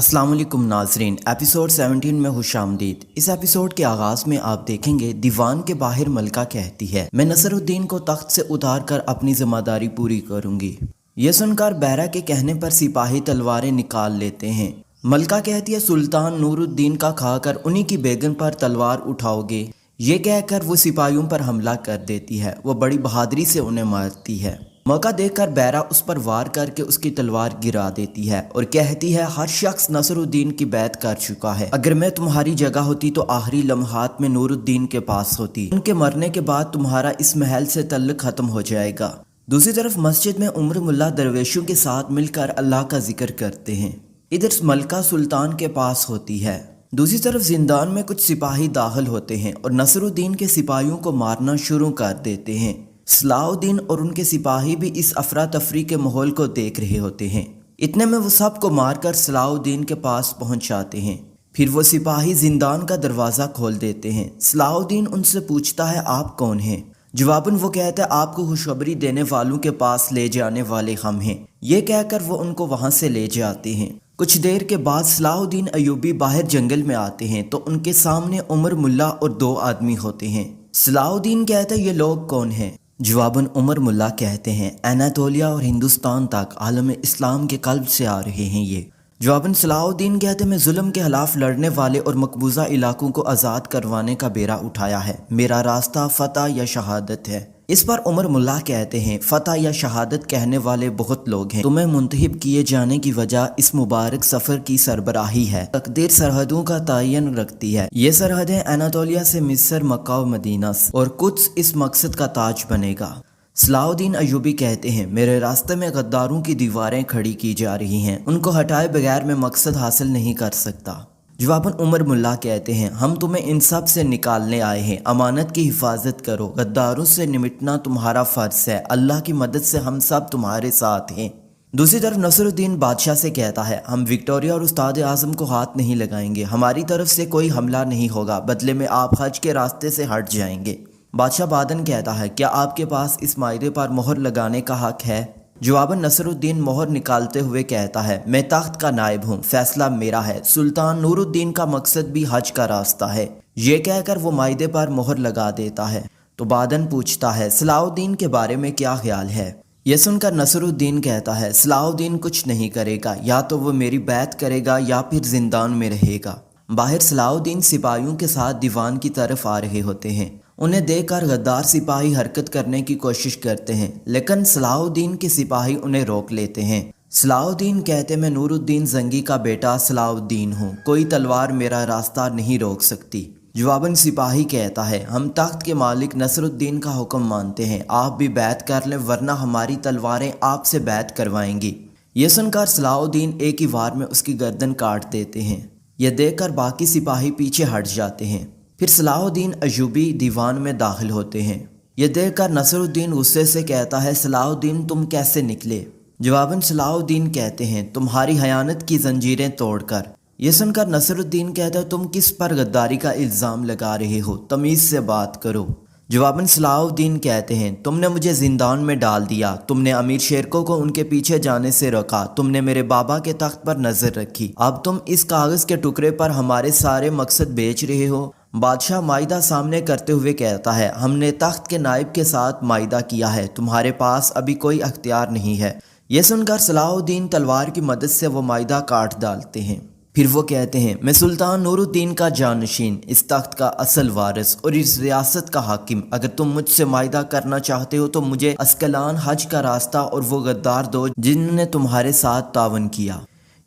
السلام علیکم ناظرین، ایپیسوڈ 17 میں خوش آمدید۔ اس ایپیسوڈ کے آغاز میں آپ دیکھیں گے دیوان کے باہر ملکہ کہتی ہے، میں نصر الدین کو تخت سے اتار کر اپنی ذمہ داری پوری کروں گی۔ یہ سن کر بہرہ کے کہنے پر سپاہی تلواریں نکال لیتے ہیں۔ ملکہ کہتی ہے سلطان نور الدین کا کھا کر انہی کی بیگم پر تلوار اٹھاؤ گے؟ یہ کہہ کر وہ سپاہیوں پر حملہ کر دیتی ہے۔ وہ بڑی بہادری سے انہیں مارتی ہے۔ موقع دیکھ کر بہرہ اس پر وار کر کے اس کی تلوار گرا دیتی ہے اور کہتی ہے ہر شخص نصر الدین کی بیعت کر چکا ہے، اگر میں تمہاری جگہ ہوتی تو آخری لمحات میں نور الدین کے پاس ہوتی، ان کے مرنے کے بعد تمہارا اس محل سے تعلق ختم ہو جائے گا۔ دوسری طرف مسجد میں عمر ملا درویشوں کے ساتھ مل کر اللہ کا ذکر کرتے ہیں۔ ادھر ملکہ سلطان کے پاس ہوتی ہے۔ دوسری طرف زندان میں کچھ سپاہی داخل ہوتے ہیں اور نصر الدین کے سپاہیوں کو مارنا شروع کر دیتے ہیں۔ صلاح الدین اور ان کے سپاہی بھی اس افراتفری کے ماحول کو دیکھ رہے ہوتے ہیں۔ اتنے میں وہ سب کو مار کر صلاح الدین کے پاس پہنچ جاتے ہیں۔ پھر وہ سپاہی زندان کا دروازہ کھول دیتے ہیں۔ صلاح الدین ان سے پوچھتا ہے آپ کون ہیں؟ جواباً وہ کہتا ہے آپ کو خوشخبری دینے والوں کے پاس لے جانے والے ہم ہیں۔ یہ کہہ کر وہ ان کو وہاں سے لے جاتے ہیں۔ کچھ دیر کے بعد صلاح الدین ایوبی باہر جنگل میں آتے ہیں تو ان کے سامنے عمر ملا اور دو آدمی ہوتے ہیں۔ صلاح الدین کہتا ہے یہ لوگ کون ہیں؟ جواباً عمر ملا کہتے ہیں اناطولیہ اور ہندوستان تک عالم اسلام کے قلب سے آ رہے ہیں یہ۔ جواباً صلاح الدین کہتے ہیں میں ظلم کے خلاف لڑنے والے اور مقبوضہ علاقوں کو آزاد کروانے کا بیڑا اٹھایا ہے، میرا راستہ فتح یا شہادت ہے۔ اس پر عمر ملا کہتے ہیں فتح یا شہادت کہنے والے بہت لوگ ہیں، تمہیں منتخب کیے جانے کی وجہ اس مبارک سفر کی سربراہی ہے۔ تقدیر سرحدوں کا تعین رکھتی ہے، یہ سرحدیں اناطولیہ سے مصر، مکہ و مدینہ اور قدس اس مقصد کا تاج بنے گا۔ صلاح الدین ایوبی کہتے ہیں میرے راستے میں غداروں کی دیواریں کھڑی کی جا رہی ہیں، ان کو ہٹائے بغیر میں مقصد حاصل نہیں کر سکتا۔ جواباً عمر ملا کہتے ہیں ہم تمہیں ان سب سے نکالنے آئے ہیں، امانت کی حفاظت کرو، غداروں سے نمٹنا تمہارا فرض ہے، اللہ کی مدد سے ہم سب تمہارے ساتھ ہیں۔ دوسری طرف نصر الدین بادشاہ سے کہتا ہے ہم وکٹوریہ اور استاد اعظم کو ہاتھ نہیں لگائیں گے، ہماری طرف سے کوئی حملہ نہیں ہوگا، بدلے میں آپ حج کے راستے سے ہٹ جائیں گے۔ بادشاہ بادن کہتا ہے کیا آپ کے پاس اس معاہدے پر مہر لگانے کا حق ہے؟ جواباً نصر الدین مہر نکالتے ہوئے کہتا ہے میں تخت کا نائب ہوں، فیصلہ میرا ہے، سلطان نور الدین کا مقصد بھی حج کا راستہ ہے۔ یہ کہہ کر وہ معاہدے پر مہر لگا دیتا ہے تو بادن پوچھتا ہے صلاح الدین کے بارے میں کیا خیال ہے؟ یہ سن کر نصر الدین کہتا ہے صلاح الدین کچھ نہیں کرے گا، یا تو وہ میری بیعت کرے گا یا پھر زندان میں رہے گا۔ باہر صلاح الدین سپاہیوں کے ساتھ دیوان کی طرف آ رہے ہوتے ہیں۔ انہیں دیکھ کر غدار سپاہی حرکت کرنے کی کوشش کرتے ہیں، لیکن صلاح الدین کے سپاہی انہیں روک لیتے ہیں۔ صلاح الدین کہتے میں نور الدین زنگی کا بیٹا صلاح الدین ہوں، کوئی تلوار میرا راستہ نہیں روک سکتی۔ جواباً سپاہی کہتا ہے ہم تخت کے مالک نصر الدین کا حکم مانتے ہیں، آپ بھی بیعت کر لیں ورنہ ہماری تلواریں آپ سے بیعت کروائیں گی۔ یہ سن کر صلاح الدین ایک ہی وار میں اس کی گردن کاٹ دیتے ہیں۔ یہ دیکھ کر باقی سپاہی پیچھے ہٹ جاتے ہیں۔ پھر صلاح الدین ایوبی دیوان میں داخل ہوتے ہیں۔ یہ دیکھ کر نصر الدین غصے سے کہتا ہے صلاح الدین تم کیسے نکلے؟ جواباً صلاح الدین کہتے ہیں تمہاری خیانت کی زنجیریں توڑ کر۔ یہ سن کر نصر الدین کہتا ہے تم کس پر غداری کا الزام لگا رہے ہو، تمیز سے بات کرو۔ جواباً صلاح الدین کہتے ہیں تم نے مجھے زندان میں ڈال دیا، تم نے امیر شیرکو کو ان کے پیچھے جانے سے روکا، تم نے میرے بابا کے تخت پر نظر رکھی، اب تم اس کاغذ کے ٹکڑے پر ہمارے سارے مقصد بیچ رہے ہو۔ بادشاہ معاہدہ سامنے کرتے ہوئے کہتا ہے ہم نے تخت کے نائب کے ساتھ معاہدہ کیا ہے، تمہارے پاس ابھی کوئی اختیار نہیں ہے۔ یہ سن کر صلاح الدین تلوار کی مدد سے وہ معاہدہ کاٹ ڈالتے ہیں۔ پھر وہ کہتے ہیں میں سلطان نور الدین کا جانشین، اس تخت کا اصل وارث اور اس ریاست کا حاکم، اگر تم مجھ سے معاہدہ کرنا چاہتے ہو تو مجھے اسکلان حج کا راستہ اور وہ غدار دو جنہوں نے تمہارے ساتھ تعاون کیا۔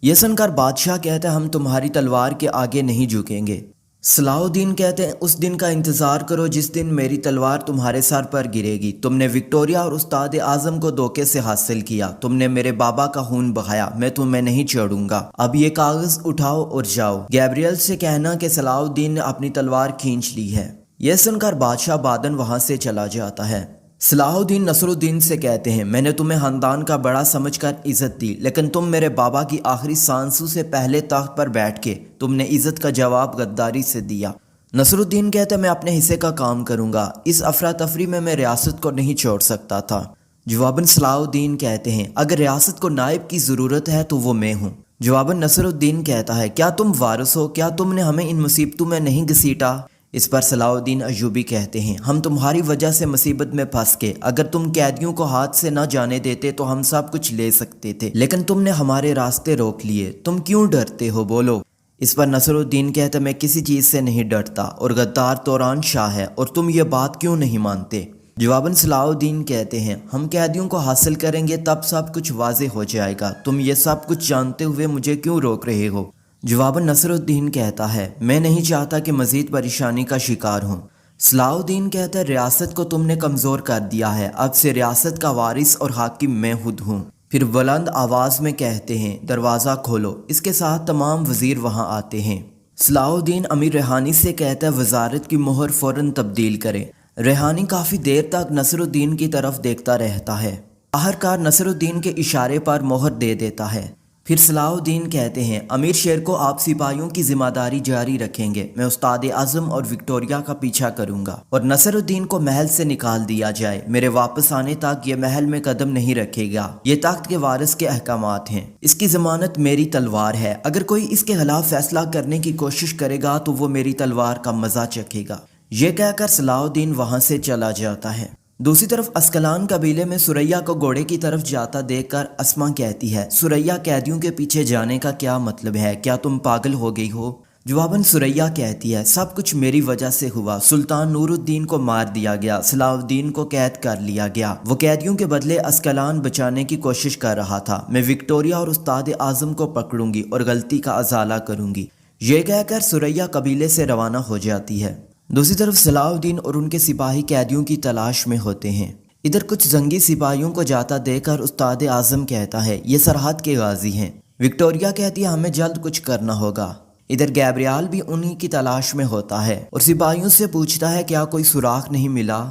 یہ سن کر بادشاہ کہتا ہے ہم تمہاری تلوار کے آگے نہیں جھکیں گے۔ صلاح الدین کہتے ہیں اس دن کا انتظار کرو جس دن میری تلوار تمہارے سر پر گرے گی، تم نے وکٹوریہ اور استاد اعظم کو دھوکے سے حاصل کیا، تم نے میرے بابا کا خون بہایا، میں تمہیں نہیں چھوڑوں گا، اب یہ کاغذ اٹھاؤ اور جاؤ۔ گیبریل سے کہنا کہ صلاح الدین نے اپنی تلوار کھینچ لی ہے۔ یہ سن کر بادشاہ بادن وہاں سے چلا جاتا ہے۔ صلاح الدین نصر الدین سے کہتے ہیں میں نے تمہیں خاندان کا بڑا سمجھ کر عزت دی، لیکن تم میرے بابا کی آخری سانسوں سے پہلے تخت پر بیٹھ کے تم نے عزت کا جواب غداری سے دیا۔ نصر الدین کہتے ہیں میں اپنے حصے کا کام کروں گا، اس افراتفری میں ریاست کو نہیں چھوڑ سکتا تھا۔ جواباً صلاح الدین کہتے ہیں اگر ریاست کو نائب کی ضرورت ہے تو وہ میں ہوں۔ جواباً نصر الدین کہتا ہے کیا تم وارث ہو؟ کیا تم نے ہمیں ان مصیبتوں میں نہیں گھسیٹا؟ اس پر صلاح الدین ایوبی کہتے ہیں ہم تمہاری وجہ سے مصیبت میں پھنس گئے، اگر تم قیدیوں کو ہاتھ سے نہ جانے دیتے تو ہم سب کچھ لے سکتے تھے، لیکن تم نے ہمارے راستے روک لیے، تم کیوں ڈرتے ہو بولو؟ اس پر نصر الدین کہتا ہے میں کسی چیز سے نہیں ڈرتا اور غدار توران شاہ ہے اور تم یہ بات کیوں نہیں مانتے؟ جواباً صلاح الدین کہتے ہیں ہم قیدیوں کو حاصل کریں گے تب سب کچھ واضح ہو جائے گا، تم یہ سب کچھ جانتے ہوئے مجھے کیوں روک رہے ہو؟ جواباً نصر الدین کہتا ہے میں نہیں چاہتا کہ مزید پریشانی کا شکار ہوں۔ صلاح الدین کہتا ہے ریاست کو تم نے کمزور کر دیا ہے، اب سے ریاست کا وارث اور حاکم میں خود ہوں۔ پھر بلند آواز میں کہتے ہیں دروازہ کھولو، اس کے ساتھ تمام وزیر وہاں آتے ہیں۔ صلاح الدین امیر ریحانی سے کہتا ہے وزارت کی مہر فوراً تبدیل کرے۔ ریحانی کافی دیر تک نصر الدین کی طرف دیکھتا رہتا ہے، آخرکار نصر الدین کے اشارے پر مہر دے دیتا ہے۔ پھر صلاح الدین کہتے ہیں امیر شیر کو آپ سپاہیوں کی ذمہ داری جاری رکھیں گے، میں استاد اعظم اور وکٹوریہ کا پیچھا کروں گا اور نصر الدین کو محل سے نکال دیا جائے، میرے واپس آنے تک یہ محل میں قدم نہیں رکھے گا، یہ تخت کے وارث کے احکامات ہیں، اس کی ضمانت میری تلوار ہے، اگر کوئی اس کے خلاف فیصلہ کرنے کی کوشش کرے گا تو وہ میری تلوار کا مزہ چکھے گا۔ یہ کہہ کر صلاح الدین وہاں سے چلا جاتا ہے۔ دوسری طرف اسکلان قبیلے میں سریا کو گھوڑے کی طرف جاتا دیکھ کر اسما کہتی ہے سریا قیدیوں کے پیچھے جانے کا کیا مطلب ہے؟ کیا تم پاگل ہو گئی ہو؟ جواباً سریا کہتی ہے سب کچھ میری وجہ سے ہوا، سلطان نور الدین کو مار دیا گیا، صلاح الدین کو قید کر لیا گیا، وہ قیدیوں کے بدلے اسکلان بچانے کی کوشش کر رہا تھا، میں وکٹوریہ اور استاد اعظم کو پکڑوں گی اور غلطی کا ازالہ کروں گی۔ یہ کہہ کر سریا قبیلے سے روانہ ہو جاتی ہے۔ دوسری طرف صلاح الدین اور ان کے سپاہی قیدیوں کی تلاش میں ہوتے ہیں۔ ادھر کچھ زنگی سپاہیوں کو جاتا دیکھ کر استاد اعظم کہتا ہے یہ سرحد کے غازی ہیں۔ وکٹوریہ کہتی ہے ہمیں جلد کچھ کرنا ہوگا۔ ادھر گیبریال بھی انہی کی تلاش میں ہوتا ہے اور سپاہیوں سے پوچھتا ہے کیا کوئی سراغ نہیں ملا؟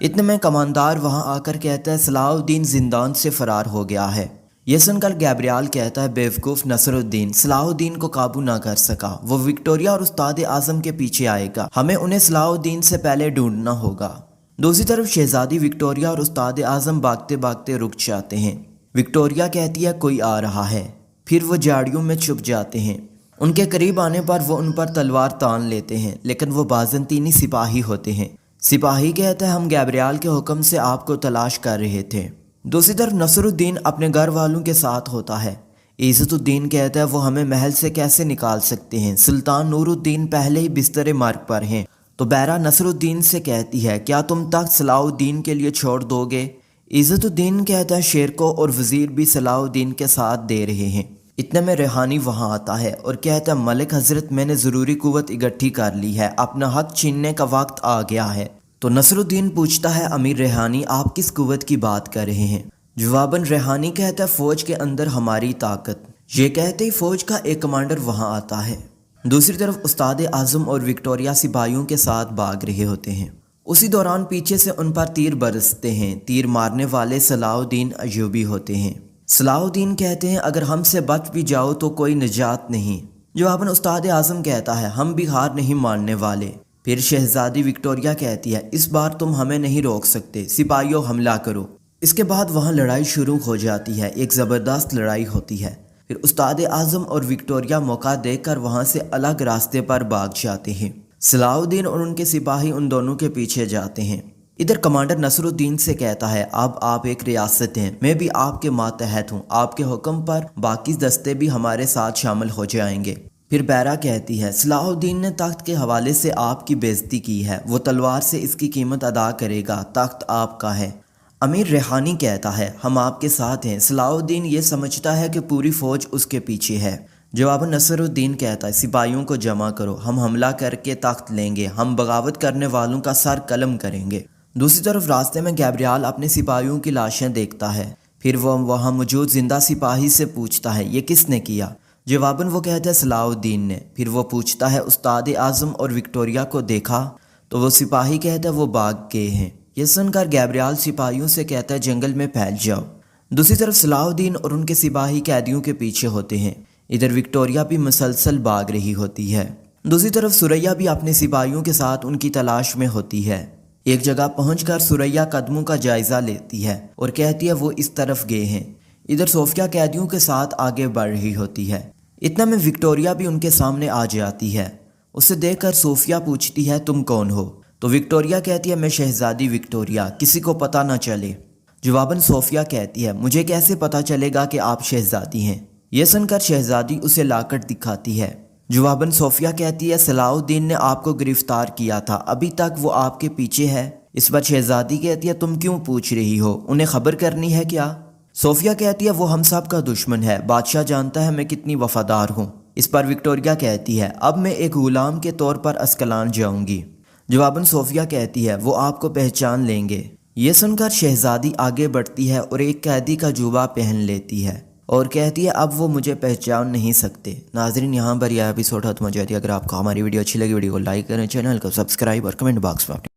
اتنے میں کماندار وہاں آ کر کہتا ہے صلاح الدین زندان سے فرار ہو گیا ہے۔ یہ سن کر گیبریال کہتا ہے بیوقوف نصر الدین صلاح الدین کو قابو نہ کر سکا، وہ وکٹوریہ اور استاد اعظم کے پیچھے آئے گا، ہمیں انہیں صلاح الدین سے پہلے ڈھونڈنا ہوگا۔ دوسری طرف شہزادی وکٹوریہ اور استاد اعظم بھاگتے بھاگتے رک جاتے ہیں۔ وکٹوریہ کہتی ہے کوئی آ رہا ہے، پھر وہ جھاڑیوں میں چھپ جاتے ہیں۔ ان کے قریب آنے پر وہ ان پر تلوار تان لیتے ہیں، لیکن وہ بازنطینی سپاہی ہوتے ہیں۔ سپاہی کہتا ہے ہم گیبریال کے حکم سے آپ کو تلاش کر رہے تھے۔ دوسری طرف نصر الدین اپنے گھر والوں کے ساتھ ہوتا ہے۔ عزت الدین کہتا ہے وہ ہمیں محل سے کیسے نکال سکتے ہیں، سلطان نور الدین پہلے ہی بستر مرگ پر ہیں۔ تو بہرہ نصر الدین سے کہتی ہے کیا تم تخت صلاح الدین کے لیے چھوڑ دو گے؟ عزت الدین کہتا ہے شیر کو اور وزیر بھی صلاح الدین کے ساتھ دے رہے ہیں۔ اتنے میں ریحانی وہاں آتا ہے اور کہتا ہے ملک حضرت میں نے ضروری قوت اکٹھی کر لی ہے، اپنا حق چھیننے کا وقت آ گیا ہے۔ تو نصر الدین پوچھتا ہے امیر ریحانی آپ کس قوت کی بات کر رہے ہیں؟ جواباً ریحانی کہتا ہے فوج کے اندر ہماری طاقت۔ یہ کہتے ہی فوج کا ایک کمانڈر وہاں آتا ہے۔ دوسری طرف استاد اعظم اور وکٹوریہ سپاہیوں کے ساتھ بھاگ رہے ہوتے ہیں۔ اسی دوران پیچھے سے ان پر تیر برستے ہیں، تیر مارنے والے صلاح الدین ایوبی ہوتے ہیں۔ صلاح الدین کہتے ہیں اگر ہم سے بچ بھی جاؤ تو کوئی نجات نہیں۔ جواباً استاد اعظم کہتا ہے ہم بھی ہار نہیں ماننے والے۔ پھر شہزادی وکٹوریہ کہتی ہے اس بار تم ہمیں نہیں روک سکتے، سپاہیوں حملہ کرو۔ اس کے بعد وہاں لڑائی شروع ہو جاتی ہے، ایک زبردست لڑائی ہوتی ہے۔ پھر استاد اعظم اور وکٹوریہ موقع دیکھ کر وہاں سے الگ راستے پر بھاگ جاتے ہیں۔ صلاح الدین اور ان کے سپاہی ان دونوں کے پیچھے جاتے ہیں۔ ادھر کمانڈر نصر الدین سے کہتا ہے اب آپ ایک ریاست ہیں، میں بھی آپ کے ماتحت ہوں، آپ کے حکم پر باقی دستے بھی ہمارے ساتھ شامل ہو جائیں گے۔ پھر بیرا کہتی ہے صلاح الدین نے تخت کے حوالے سے آپ کی بے عزتی کی ہے، وہ تلوار سے اس کی قیمت ادا کرے گا، تخت آپ کا ہے۔ امیر ریحانی کہتا ہے ہم آپ کے ساتھ ہیں۔ صلاح الدین یہ سمجھتا ہے کہ پوری فوج اس کے پیچھے ہے۔ جواب نصر الدین کہتا ہے سپاہیوں کو جمع کرو، ہم حملہ کر کے تخت لیں گے، ہم بغاوت کرنے والوں کا سر قلم کریں گے۔ دوسری طرف راستے میں گیبریال اپنے سپاہیوں کی لاشیں دیکھتا ہے، پھر وہ وہاں موجود زندہ سپاہی سے پوچھتا ہے یہ کس نے کیا؟ جواباً وہ کہتا ہے صلاح الدین نے۔ پھر وہ پوچھتا ہے استاد اعظم اور وکٹوریہ کو دیکھا؟ تو وہ سپاہی کہتا ہے وہ بھاگ گئے ہیں۔ یہ سن کر گیبریال سپاہیوں سے کہتا ہے جنگل میں پھیل جاؤ۔ دوسری طرف صلاح الدین اور ان کے سپاہی قیدیوں کے پیچھے ہوتے ہیں۔ ادھر وکٹوریہ بھی مسلسل بھاگ رہی ہوتی ہے۔ دوسری طرف سریا بھی اپنے سپاہیوں کے ساتھ ان کی تلاش میں ہوتی ہے۔ ایک جگہ پہنچ کر سریا قدموں کا جائزہ لیتی ہے اور کہتی ہے وہ اس طرف گئے ہیں۔ ادھر صوفیہ قیدیوں کے ساتھ آگے بڑھ رہی ہوتی ہے۔ اتنا میں وکٹوریہ بھی ان کے سامنے آ جاتی ہے۔ اسے دیکھ کر صوفیہ پوچھتی ہے تم کون ہو؟ تو وکٹوریہ کہتی ہے میں شہزادی وکٹوریہ، کسی کو پتہ نہ چلے۔ جواباً صوفیہ کہتی ہے مجھے کیسے پتہ چلے گا کہ آپ شہزادی ہیں؟ یہ سن کر شہزادی اسے لاکٹ دکھاتی ہے۔ جواباً صوفیہ کہتی ہے صلاح الدین نے آپ کو گرفتار کیا تھا، ابھی تک وہ آپ کے پیچھے ہے۔ اس پر شہزادی کہتی ہے تم کیوں پوچھ رہی ہو؟ انہیں خبر کرنی ہے کیا؟ صوفیہ کہتی ہے وہ ہم سب کا دشمن ہے، بادشاہ جانتا ہے میں کتنی وفادار ہوں۔ اس پر وکٹوریہ کہتی ہے اب میں ایک غلام کے طور پر اسکلان جاؤں گی۔ جواباً صوفیہ کہتی ہے وہ آپ کو پہچان لیں گے۔ یہ سن کر شہزادی آگے بڑھتی ہے اور ایک قیدی کا جوبہ پہن لیتی ہے اور کہتی ہے اب وہ مجھے پہچان نہیں سکتے۔ ناظرین یہاں پر یہ ایپیسوڈ ختم ہو جاتی ہے۔ اگر آپ کو ہماری ویڈیو اچھی لگی ویڈیو کو لائک کریں، چینل کو سبسکرائب اور کمنٹ باکس میں